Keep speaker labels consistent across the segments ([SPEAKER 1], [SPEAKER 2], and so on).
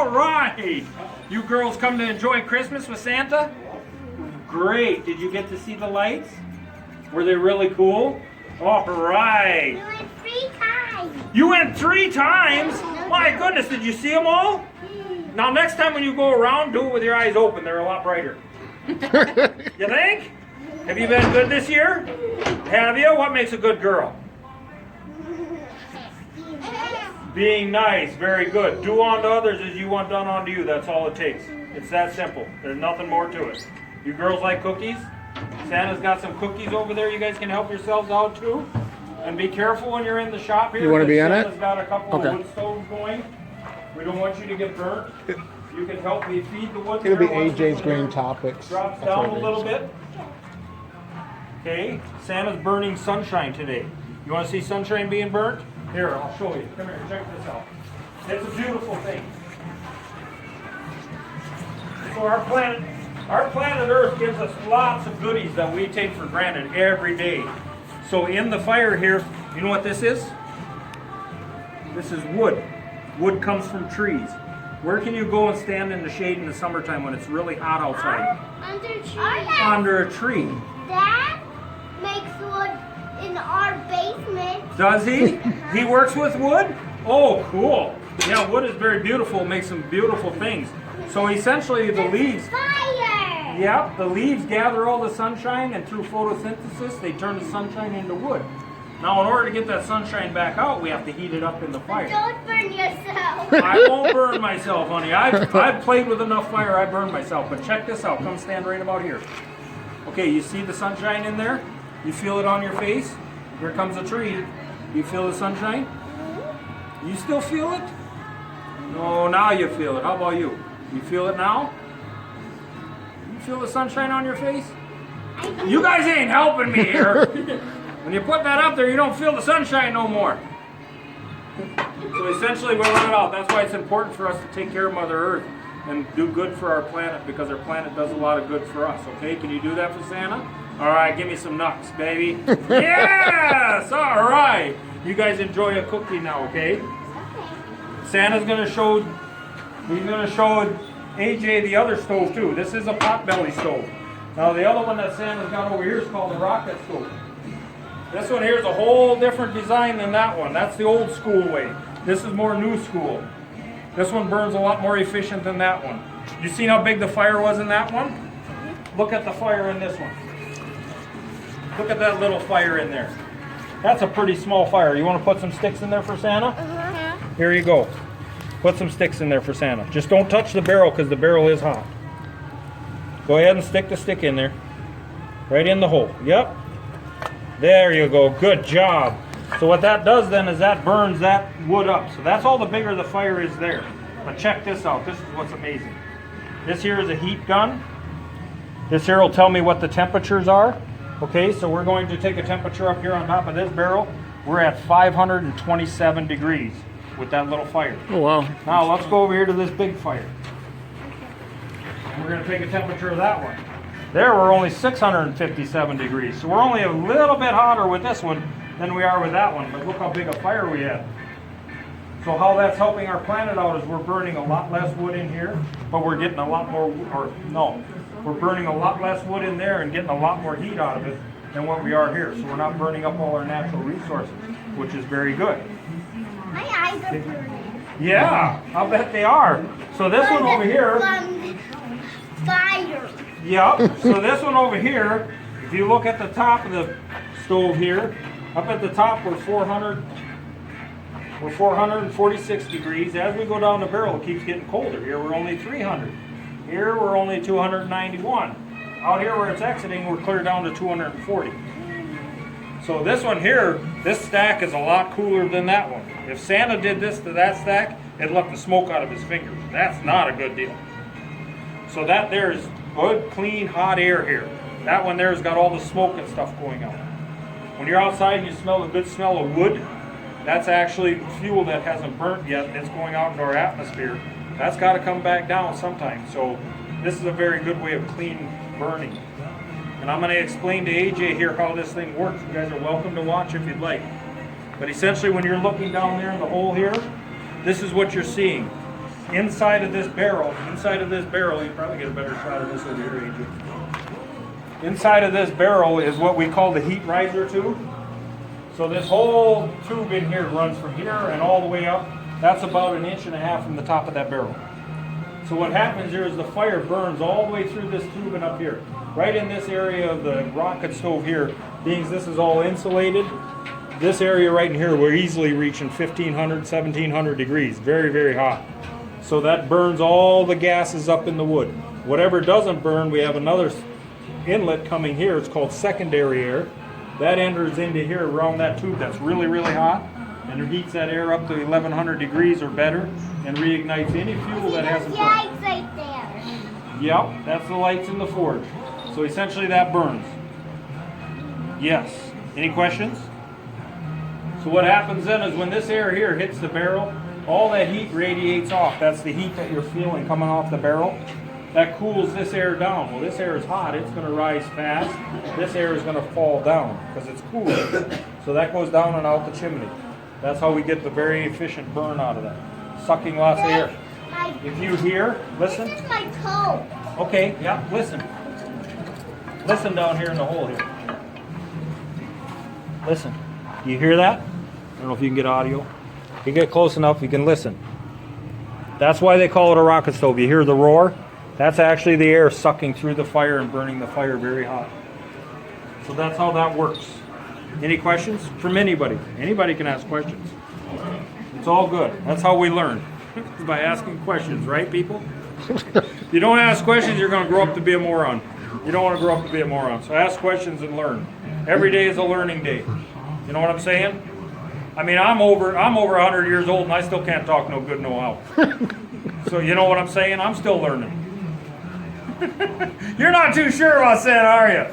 [SPEAKER 1] All right. You girls come to enjoy Christmas with Santa? Great. Did you get to see the lights? Were they really cool? All right.
[SPEAKER 2] We went 3 times.
[SPEAKER 1] You went 3 times? My goodness, did you see them all? Now next time when you go around, do it with your eyes open. They're a lot brighter. You think? Have you been good this year? Have you? What makes a good girl? Being nice. Very good. Do unto others as you want done unto you. That's all it takes. It's that simple. There's nothing more to it. You girls like cookies? Santa's got some cookies over there. You guys can help yourselves out too. And be careful when you're in the shop here.
[SPEAKER 3] You want to be in it?
[SPEAKER 1] Santa's got a couple of wood stoves going. We don't want you to get burnt. You can help me feed the wood.
[SPEAKER 3] It'll be AJ's Green Topics.
[SPEAKER 1] Drops
[SPEAKER 3] That's
[SPEAKER 1] down
[SPEAKER 3] what
[SPEAKER 1] a
[SPEAKER 3] it
[SPEAKER 1] little
[SPEAKER 3] is.
[SPEAKER 1] bit. Okay, Santa's burning sunshine today. You want to see sunshine being burnt? Here, I'll show you. Come here, check this out. It's a beautiful thing. So our planet Earth gives us lots of goodies that we take for granted every day. So in the fire here, you know what this is? This is wood. Wood comes from trees. Where can you go and stand in the shade in the summertime when it's really hot outside?
[SPEAKER 2] Under a tree.
[SPEAKER 1] Under a tree.
[SPEAKER 2] Dad makes wood in our basement.
[SPEAKER 1] Does he? He works with wood? Oh, cool. Yeah, wood is very beautiful. It makes some beautiful things. So essentially the leaves,
[SPEAKER 2] Fire!
[SPEAKER 1] yep, the leaves gather all the sunshine, and through photosynthesis they turn the sunshine into wood. Now in order to get that sunshine back out, we have to heat it up in the fire.
[SPEAKER 2] Don't burn yourself.
[SPEAKER 1] I won't burn myself, honey. I've played with enough fire, I burned myself. But check this out. Come stand right about here. Okay, you see the sunshine in there? You feel it on your face? Here comes a tree. You feel the sunshine? You still feel it? No, now you feel it. How about you? You feel it now? You feel the sunshine on your face? You guys ain't helping me here. When you put that up there, you don't feel the sunshine no more. So essentially we're running out. That's why it's important for us to take care of Mother Earth and do good for our planet, because our planet does a lot of good for us. Okay, can you do that for Santa? All right, give me some nuts, baby. Yes, all right. You guys enjoy a cookie now, okay? Santa's gonna show, he's gonna show AJ the other stove too. This is a potbelly stove. Now the other one that Santa's got over here is called a rocket stove. This one here is a whole different design than that one. That's the old school way. This is more new school. This one burns a lot more efficient than that one. You seen how big the fire was in that one? Look at the fire in this one. Look at that little fire in there. That's a pretty small fire. You want to put some sticks in there for Santa? Here you go. Put some sticks in there for Santa. Just don't touch the barrel because the barrel is hot. Go ahead and stick the stick in there. Right in the hole. Yep. There you go. Good job. So what that does then is that burns that wood up. So that's all the bigger the fire is there. But check this out. This is what's amazing. This here is a heat gun. This here will tell me what the temperatures are. Okay, so we're going to take a temperature up here on top of this barrel. We're at 527 degrees with that little fire.
[SPEAKER 3] Oh, wow.
[SPEAKER 1] Now let's go over here to this big fire. And we're going to take a temperature of that one. There we're only 657 degrees. So we're only a little bit hotter with this one than we are with that one. But look how big a fire we had. So how that's helping our planet out is we're burning a lot less wood in here, but we're getting a lot more, we're burning a lot less wood in there and getting a lot more heat out of it than what we are here. So we're not burning up all our natural resources, which is very good.
[SPEAKER 2] My eyes are burning.
[SPEAKER 1] Yeah, I'll bet they are. So this one over here,
[SPEAKER 2] Fire.
[SPEAKER 1] yep, so this one over here, if you look at the top of the stove here, up at the top we're 446 degrees. As we go down the barrel, it keeps getting colder. Here we're only 300. Here we're only 291. Out here where it's exiting, we're clear down to 240. So this one here, this stack is a lot cooler than that one. If Santa did this to that stack, it'd let the smoke out of his fingers. That's not a good deal. So that there is good, clean, hot air here. That one there has got all the smoke and stuff going out. When you're outside and you smell a good smell of wood, that's actually fuel that hasn't burnt yet. It's going out into our atmosphere. That's got to come back down sometime. So this is a very good way of clean burning. And I'm going to explain to AJ here how this thing works. You guys are welcome to watch if you'd like. But essentially when you're looking down there in the hole here, this is what you're seeing. inside of this barrel, you probably get a better shot of this over here, AJ. Inside of this barrel is what we call the heat riser tube. So this whole tube in here runs from here and all the way up. That's about 1.5 inches from the top of that barrel. So what happens here is the fire burns all the way through this tube and up here. Right in this area of the rocket stove here, being this is all insulated, this area right in here, we're easily reaching 1500, 1700 degrees. Very, very hot. So that burns all the gases up in the wood. Whatever doesn't burn, we have another inlet coming here. It's called secondary air. That enters into here around that tube that's really, really hot, and it heats that air up to 1100 degrees or better and reignites any fuel that hasn't burned.
[SPEAKER 2] Lights right there.
[SPEAKER 1] Yep, that's the lights in the forge. So essentially that burns. Yes. Any questions? So what happens then is when this air here hits the barrel, all that heat radiates off. That's the heat that you're feeling coming off the barrel. That cools this air down. Well, this air is hot. It's going to rise fast. This air is going to fall down because it's cool. So that goes down and out the chimney. That's how we get the very efficient burn out of that. Sucking lots of air. If you hear, listen.
[SPEAKER 2] This is my toe.
[SPEAKER 1] Okay, yeah, listen. Listen down here in the hole here. Listen. Do you hear that? I don't know if you can get audio. If you get close enough, you can listen. That's why they call it a rocket stove. You hear the roar? That's actually the air sucking through the fire and burning the fire very hot. So that's how that works. Any questions from anybody? Anybody can ask questions. It's all good. That's how we learn. By asking questions, right, people? If you don't ask questions, you're going to grow up to be a moron. You don't want to grow up to be a moron. So ask questions and learn. Every day is a learning day. You know what I'm saying? I mean, I'm over 100 years old and I still can't talk no good no how. So you know what I'm saying? I'm still learning. You're not too sure about that, are you?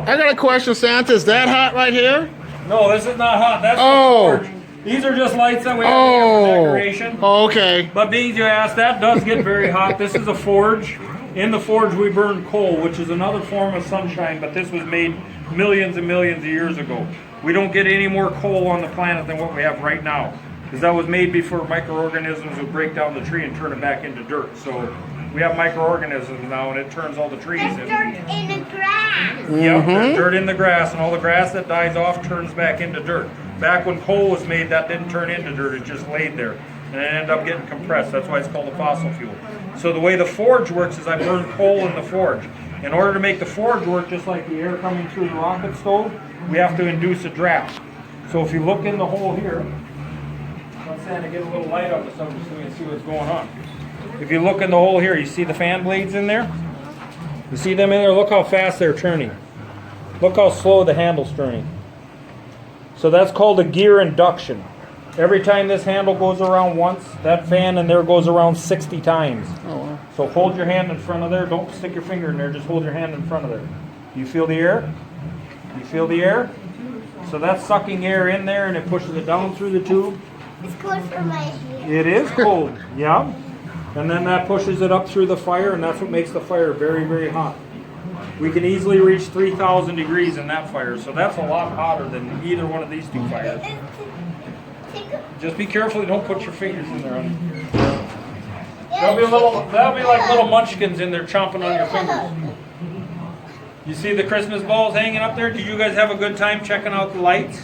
[SPEAKER 3] I got a question, Santa. Is that hot right here?
[SPEAKER 1] No, this is not hot. That's the forge. These are just lights that we have here for decoration.
[SPEAKER 3] Oh, okay.
[SPEAKER 1] But being you asked, that does get very hot. This is a forge. In the forge we burn coal, which is another form of sunshine, but this was made millions and millions of years ago. We don't get any more coal on the planet than what we have right now, because that was made before microorganisms would break down the tree and turn it back into dirt. So we have microorganisms now, and it turns all the trees
[SPEAKER 2] There's dirt in the grass.
[SPEAKER 1] Yep, there's dirt in the grass, and all the grass that dies off turns back into dirt. Back when coal was made, that didn't turn into dirt, it just laid there. And it ended up getting compressed. That's why it's called a fossil fuel. So the way the forge works is I burn coal in the forge. In order to make the forge work, just like the air coming through the rocket stove, we have to induce a draft. So if you look in the hole here, let's Santa get a little light on this so we can see what's going on. If you look in the hole here, you see the fan blades in there? You see them in there? Look how fast they're turning. Look how slow the handle's turning. So that's called a gear induction. Every time this handle goes around once, that fan in there goes around 60 times.
[SPEAKER 3] Oh, wow.
[SPEAKER 1] So hold your hand in front of there. Don't stick your finger in there. Just hold your hand in front of there. You feel the air? You feel the air? So that's sucking air in there and it pushes it down through the tube.
[SPEAKER 2] It's cold for my hair.
[SPEAKER 1] It is cold, yeah. And then that pushes it up through the fire, and that's what makes the fire very, very hot. We can easily reach 3,000 degrees in that fire, so that's a lot hotter than either one of these two fires. Just be careful you don't put your fingers in there. That'll be like little munchkins in there chomping on your fingers. You see the Christmas balls hanging up there? Did you guys have a good time checking out the lights?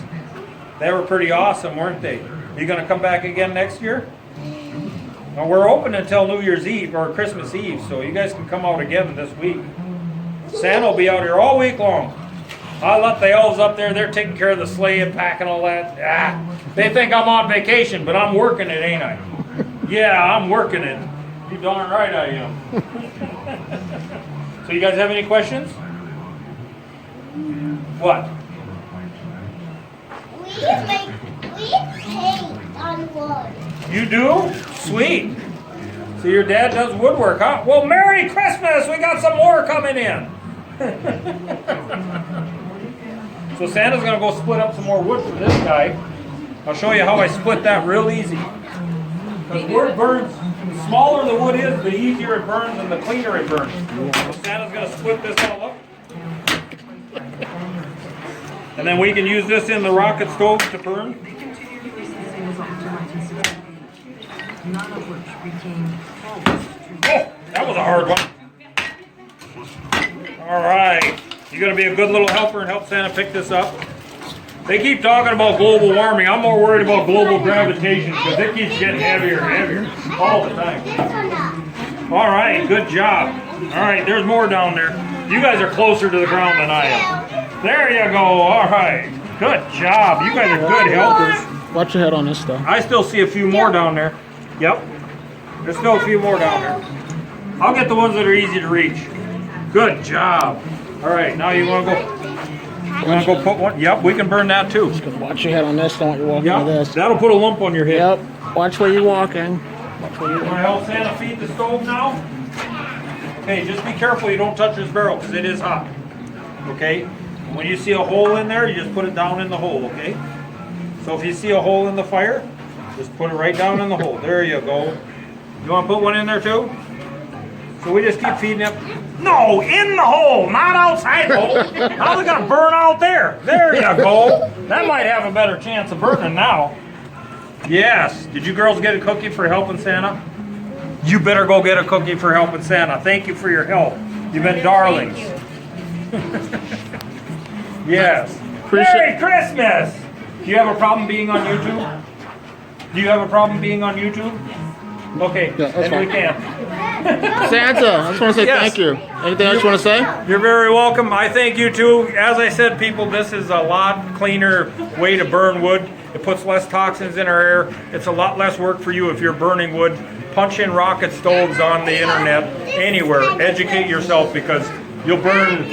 [SPEAKER 1] They were pretty awesome, weren't they? You gonna come back again next year? Now we're open until New Year's Eve or Christmas Eve, so you guys can come out again this week. Santa will be out here all week long. I let the elves up there, they're taking care of the sleigh and packing all that. They think I'm on vacation, but I'm working it, ain't I? Yeah, I'm working it. You darn right I am. So you guys have any questions? What?
[SPEAKER 2] We paint on wood.
[SPEAKER 1] You do? Sweet. So your dad does woodwork, huh? Well, Merry Christmas! We got some more coming in. So Santa's going to go split up some more wood for this guy. I'll show you how I split that real easy. Because wood burns, the smaller the wood is, the easier it burns and the cleaner it burns. So Santa's going to split this all up. And then we can use this in the rocket stove to burn.
[SPEAKER 4] none of which retain focus.
[SPEAKER 1] Oh, that was a hard one. All right. You gonna be a good little helper and help Santa pick this up? They keep talking about global warming. I'm more worried about global gravitation because it keeps getting heavier and heavier all the time.
[SPEAKER 2] This one up.
[SPEAKER 1] All right, good job. All right, there's more down there. You guys are closer to the ground than I am. There you go. All right, good job. You guys are good helpers.
[SPEAKER 3] Watch your head on this stuff.
[SPEAKER 1] I still see a few more down there. Yep, there's still a few more down there. I'll get the ones that are easy to reach. Good job. All right, now you want to go. You want to go put one? Yep, we can burn that too.
[SPEAKER 3] Watch your head on this. Don't want you walking
[SPEAKER 1] Yep,
[SPEAKER 3] with this.
[SPEAKER 1] that'll put a lump on your head.
[SPEAKER 3] Yep. Watch where you're walking. Watch where you're
[SPEAKER 1] Want to help Santa feed the stove now? Okay, just be careful you don't touch this barrel because it is hot. Okay? When you see a hole in there, you just put it down in the hole, okay? So if you see a hole in the fire, just put it right down in the hole. There you go. You want to put one in there too? So we just keep feeding it. No, in the hole, not outside the hole. How's it gonna burn out there? There you go. That might have a better chance of burning now. Yes. Did you girls get a cookie for helping Santa? You better go get a cookie for helping Santa. Thank you for your help. You've been darlings. Yes. Merry Christmas! Do you have a problem being on YouTube? Do you have a problem being on YouTube? Okay,
[SPEAKER 3] Yeah, that's
[SPEAKER 1] then we
[SPEAKER 3] fine.
[SPEAKER 1] can.
[SPEAKER 3] Santa, I just want to say
[SPEAKER 1] Yes.
[SPEAKER 3] thank you. Anything else you want to say?
[SPEAKER 1] You're very welcome. I thank you too. As I said, people, this is a lot cleaner way to burn wood. It puts less toxins in our air. It's a lot less work for you if you're burning wood. Punch in rocket stoves on the internet, anywhere. Educate yourself because you'll burn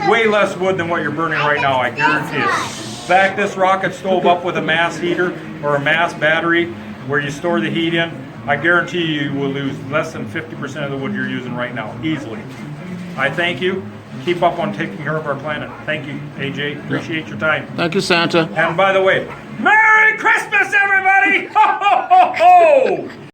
[SPEAKER 1] way less wood than what you're burning right now, I guarantee it. Back this rocket stove up with a mass heater or a mass battery where you store the heat in. I guarantee you will lose less than 50% of the wood you're using right now, easily. I thank you. Keep up on taking care of our planet. Thank you, AJ. Appreciate your time.
[SPEAKER 3] Thank you, Santa.
[SPEAKER 1] And by the way, Merry Christmas, everybody! Ho, ho, ho, ho!